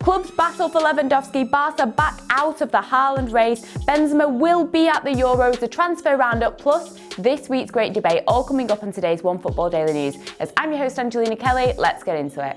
Clubs battle for Lewandowski, Barca back out of the Haaland race, Benzema will be at the Euros, the transfer roundup, plus this week's great debate, all coming up on today's OneFootball Daily News. As I'm your host Angelina Kelly, let's get into it.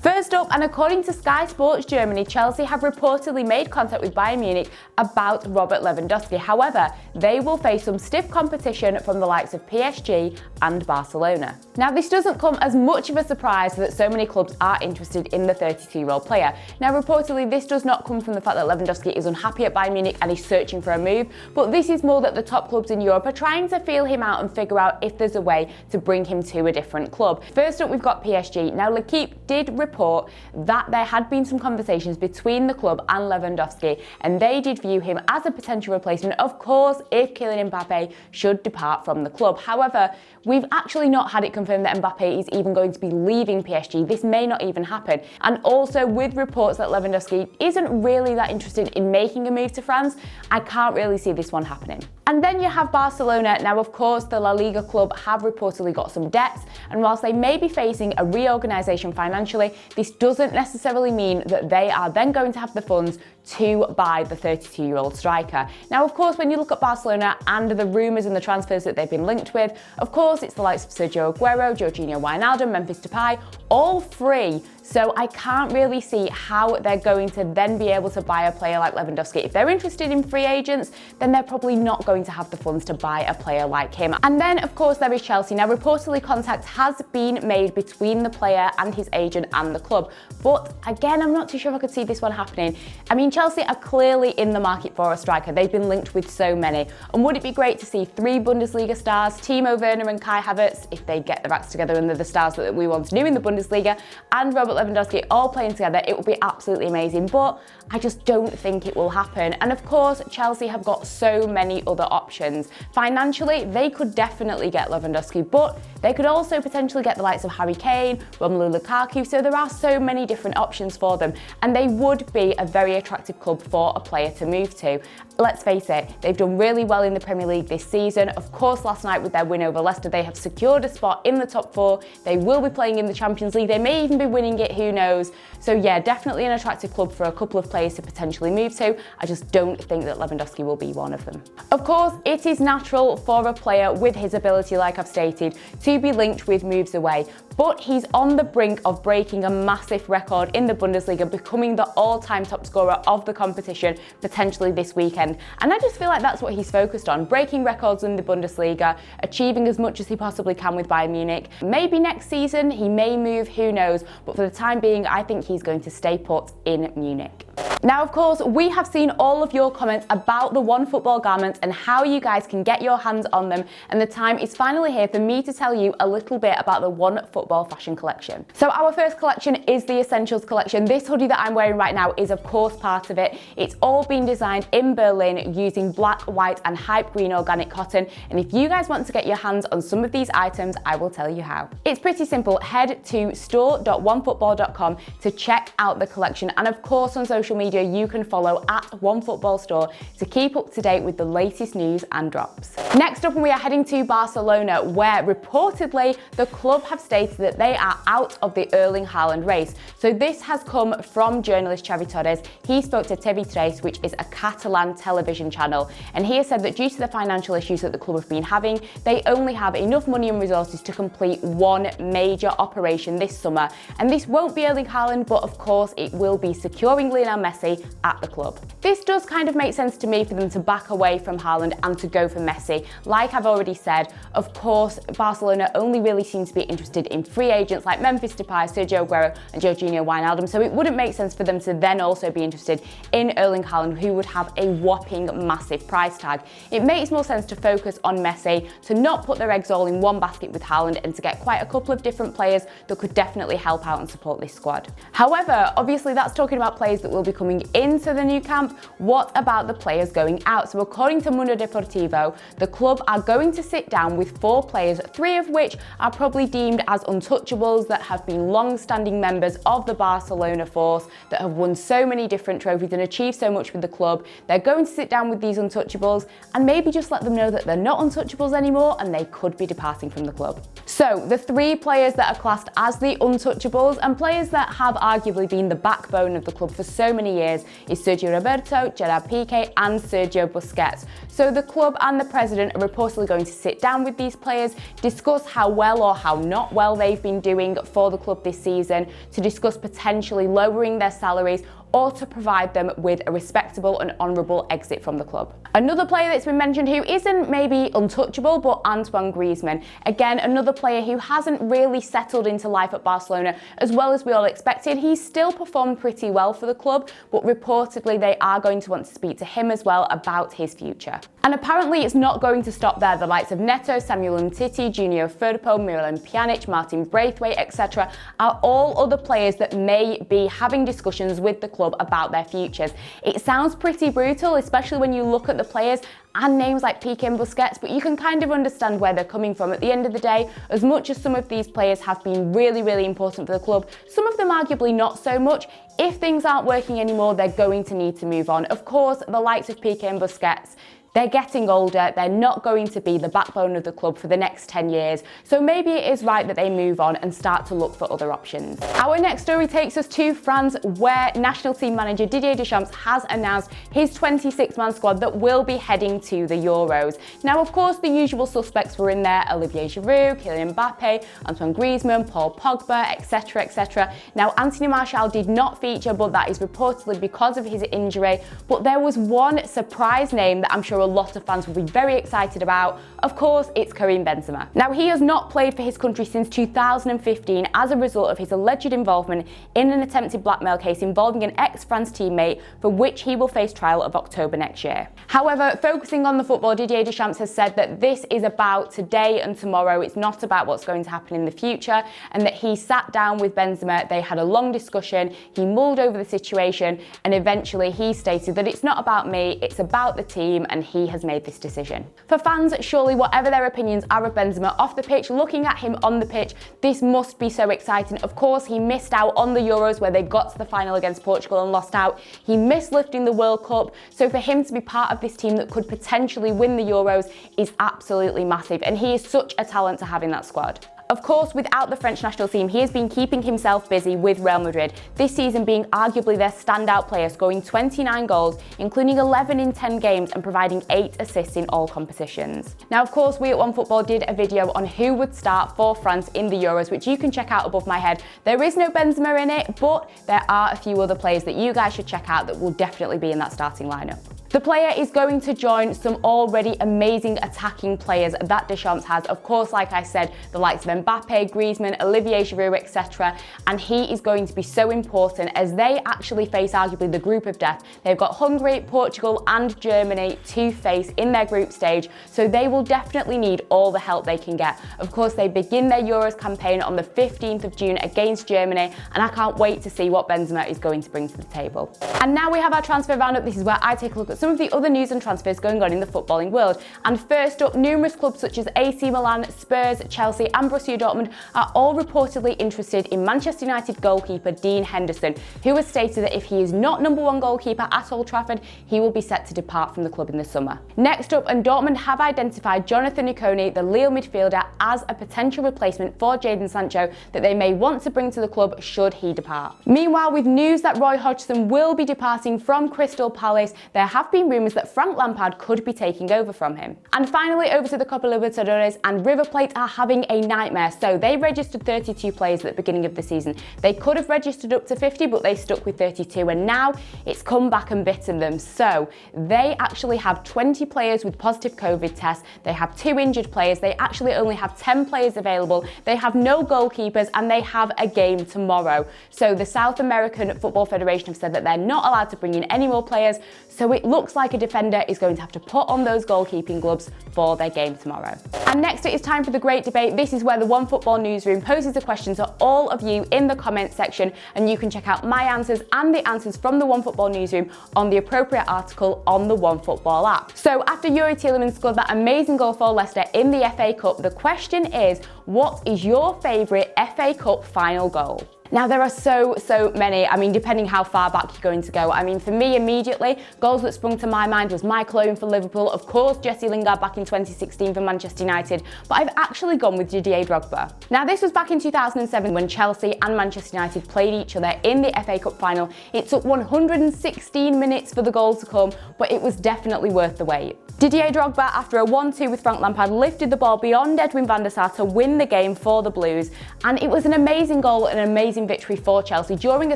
First up, and according to Sky Sports Germany, Chelsea have reportedly made contact with Bayern Munich about Robert Lewandowski. However, they will face some stiff competition from the likes of PSG and Barcelona. Now, this doesn't come as much of a surprise that so many clubs are interested in the 32-year-old player. Now, reportedly, this does not come from the fact that Lewandowski is unhappy at Bayern Munich and is searching for a move, but this is more that the top clubs in Europe are trying to feel him out and figure out if there's a way to bring him to a different club. First up, we've got PSG. Now, L'Equipe did report that there had been some conversations between the club and Lewandowski, and they did view him as a potential replacement, of course, if Kylian Mbappe should depart from the club. However, we've actually not had it confirmed that Mbappe is even going to be leaving PSG. This may not even happen. And also, with reports that Lewandowski isn't really that interested in making a move to France, I can't really see this one happening. And then you have Barcelona. Now, of course, the La Liga club have reportedly got some debts, and whilst they may be facing a reorganisation financially, this doesn't necessarily mean that they are then going to have the funds to buy the 32-year-old striker. Now, of course, when you look at Barcelona and the rumours and the transfers that they've been linked with, of course, it's the likes of Sergio, Jorginho, Wijnaldum, Memphis Depay, all free. So I can't really see how they're going to then be able to buy a player like Lewandowski. If they're interested in free agents, then they're probably not going to have the funds to buy a player like him. And then, of course, there is Chelsea. Now, reportedly, contact has been made between the player and his agent and the club. But again, I'm not too sure if I could see this one happening. I mean, Chelsea are clearly in the market for a striker. They've been linked with so many. And would it be great to see 3 Bundesliga stars, Timo Werner and Kai Havertz, if they get their acts together and they're the stars that we once knew in the Bundesliga, and Robert Lewandowski all playing together? It would be absolutely amazing, but I just don't think it will happen. And of course, Chelsea have got so many other options. Financially, they could definitely get Lewandowski, but they could also potentially get the likes of Harry Kane, Romelu Lukaku, so there are so many different options for them, and they would be a very attractive club for a player to move to. Let's face it, they've done really well in the Premier League this season. Of course, last night with their win over Leicester, they have secured a spot in the top 4. They will be playing in the Champions League. They may even be winning it, who knows? So yeah, definitely an attractive club for a couple of players to potentially move to. I just don't think that Lewandowski will be one of them. Of course, it is natural for a player with his ability, like I've stated, to be linked with moves away, but he's on the brink of breaking a massive record in the Bundesliga, becoming the all-time top scorer of the competition potentially this weekend. And I just feel like that's what he's focused on, breaking records in the Bundesliga, achieving as much as he possibly can with Bayern Munich. Maybe next season he may move, who knows, but for the time being, I think he's going to stay put in Munich. Now, of course, we have seen all of your comments about the OneFootball garments and how you guys can get your hands on them, and the time is finally here for me to tell you a little bit about the OneFootball fashion collection. So our first collection is the Essentials collection. This hoodie that I'm wearing right now is of course part of it. It's all been designed in Berlin using black, white and hype green organic cotton, and if you guys want to get your hands on some of these items, I will tell you how. It's pretty simple. Head to store.onefootball.com to check out the collection, and of course on social media you can follow at OneFootball Store to keep up to date with the latest news and drops. Next up, we are heading to Barcelona, where reportedly the club have stated that they are out of the Erling Haaland race. So this has come from journalist Xavi Torres. He spoke to TV3, which is a Catalan television channel, and he has said that due to the financial issues that the club have been having, they only have enough money and resources to complete one major operation this summer. And this won't be Erling Haaland, but of course it will be securing Lionel Messi at the club. This does kind of make sense to me for them to back away from Haaland and to go for Messi. Like I've already said, of course, Barcelona only really seems to be interested in free agents like Memphis Depay, Sergio and Jorginho Wijnaldum, so it wouldn't make sense for them to then also be interested in Erling Haaland, who would have a whopping massive price tag. It makes more sense to focus on Messi, to not put their eggs all in one basket with Haaland, and to get quite a couple of different players that could definitely help out and support this squad. However, obviously that's talking about players that will be coming into the new camp. What about the players going out? So according to Mundo Deportivo, the club are going to sit down with 4 players, 3 of which are probably deemed as untouchables, that have been long-standing members of the Barcelona force, that have won so many different trophies and achieved so much with the club. They're going going to sit down with these untouchables and maybe just let them know that they're not untouchables anymore and they could be departing from the club. So the 3 players that are classed as the untouchables and players that have arguably been the backbone of the club for so many years is Sergio Roberto, Gerard Pique and Sergio Busquets. So the club and the president are reportedly going to sit down with these players, discuss how well or how not well they've been doing for the club this season, to discuss potentially lowering their salaries or to provide them with a respectable and honourable exit from the club. Another player that's been mentioned who isn't maybe untouchable, but Antoine Griezmann. Again, another player who hasn't really settled into life at Barcelona as well as we all expected. He's still performed pretty well for the club, but reportedly they are going to want to speak to him as well about his future. And apparently it's not going to stop there. The likes of Neto, Samuel Umtiti, Junior Firpo, Miralem Pjanic, Martin Braithwaite, etc. are all other players that may be having discussions with the club about their futures. It sounds pretty brutal, especially when you look at the players and names like Pique and Busquets, but you can kind of understand where they're coming from. At the end of the day, as much as some of these players have been really, really important for the club, some of them arguably not so much. If things aren't working anymore, they're going to need to move on. Of course, the likes of Pique and Busquets, they're getting older, they're not going to be the backbone of the club for the next 10 years, so maybe it is right that they move on and start to look for other options. Our next story takes us to France, where national team manager Didier Deschamps has announced his 26-man squad that will be heading to the Euros. Now, of course, the usual suspects were in there: Olivier Giroud, Kylian Mbappe, Antoine Griezmann, Paul Pogba, etc, etc. Now, Anthony Martial did not feature, but that is reportedly because of his injury. But there was one surprise name that I'm sure a lot of fans will be very excited about. Of course, it's Karim Benzema. Now, he has not played for his country since 2015 as a result of his alleged involvement in an attempted blackmail case involving an ex-France teammate, for which he will face trial of October next year. However, focusing on the football, Didier Deschamps has said that this is about today and tomorrow. It's not about what's going to happen in the future, and that he sat down with Benzema, they had a long discussion, he mulled over the situation, and eventually he stated that it's not about me, it's about the team, and he has made this decision. For fans, surely whatever their opinions are of Benzema off the pitch, looking at him on the pitch, this must be so exciting. Of course, he missed out on the Euros where they got to the final against Portugal and lost out. He missed lifting the World Cup, so for him to be part of this team that could potentially win the Euros is absolutely massive, and he is such a talent to have in that squad. Of course, without the French national team, he has been keeping himself busy with Real Madrid, this season being arguably their standout player, scoring 29 goals, including 11 in 10 games and providing 8 assists in all competitions. Now, of course, we at OneFootball did a video on who would start for France in the Euros, which you can check out above my head. There is no Benzema in it, but there are a few other players that you guys should check out that will definitely be in that starting lineup. The player is going to join some already amazing attacking players that Deschamps has. Of course, like I said, the likes of Mbappe, Griezmann, Olivier Giroud, etc. And he is going to be so important as they actually face arguably the group of death. They've got Hungary, Portugal and Germany to face in their group stage, so they will definitely need all the help they can get. Of course, they begin their Euros campaign on the 15th of June against Germany, and I can't wait to see what Benzema is going to bring to the table. And now we have our transfer roundup. This is where I take a look at some of the other news and transfers going on in the footballing world. And first up, numerous clubs such as AC Milan, Spurs, Chelsea and Borussia Dortmund are all reportedly interested in Manchester United goalkeeper Dean Henderson, who has stated that if he is not #1 goalkeeper at Old Trafford, he will be set to depart from the club in the summer. Next up, and Dortmund have identified Jonathan Ikone, the Lille midfielder, as a potential replacement for Jadon Sancho that they may want to bring to the club should he depart. Meanwhile, with news that Roy Hodgson will be departing from Crystal Palace, there have been rumours that Frank Lampard could be taking over from him. And finally, over to the Copa Libertadores, and River Plate are having a nightmare. So they registered 32 players at the beginning of the season. They could have registered up to 50, but they stuck with 32, and now it's come back and bitten them. So they actually have 20 players with positive COVID tests. They have 2 injured players. They actually only have 10 players available. They have no goalkeepers, and they have a game tomorrow. So the South American Football Federation have said that they're not allowed to bring in any more players. So it looks like a defender is going to have to put on those goalkeeping gloves for their game tomorrow. And next, it is time for the great debate. This is where the OneFootball newsroom poses a question to all of you in the comments section, and you can check out my answers and the answers from the OneFootball newsroom on the appropriate article on the OneFootball app. So after Yuri Tielemans scored that amazing goal for Leicester in the FA Cup, the question is, what is your favourite FA Cup final goal? Now, there are so many. I mean, depending how far back you're going to go. I mean, for me, immediately, goals that sprung to my mind was Michael Owen for Liverpool, of course, Jesse Lingard back in 2016 for Manchester United, but I've actually gone with Didier Drogba. Now, this was back in 2007 when Chelsea and Manchester United played each other in the FA Cup final. It took 116 minutes for the goal to come, but it was definitely worth the wait. Didier Drogba, after a 1-2 with Frank Lampard, lifted the ball beyond Edwin van der Sar to win the game for the Blues, and it was an amazing goal and an amazing victory for Chelsea during a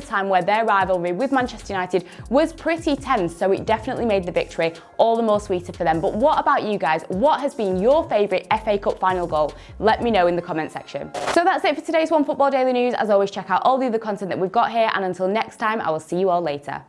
time where their rivalry with Manchester United was pretty tense, so it definitely made the victory all the more sweeter for them. But what about you guys? What has been your favourite FA Cup final goal? Let me know in the comment section. So that's it for today's OneFootball Daily News. As always, check out all the other content that we've got here, and until next time, I will see you all later.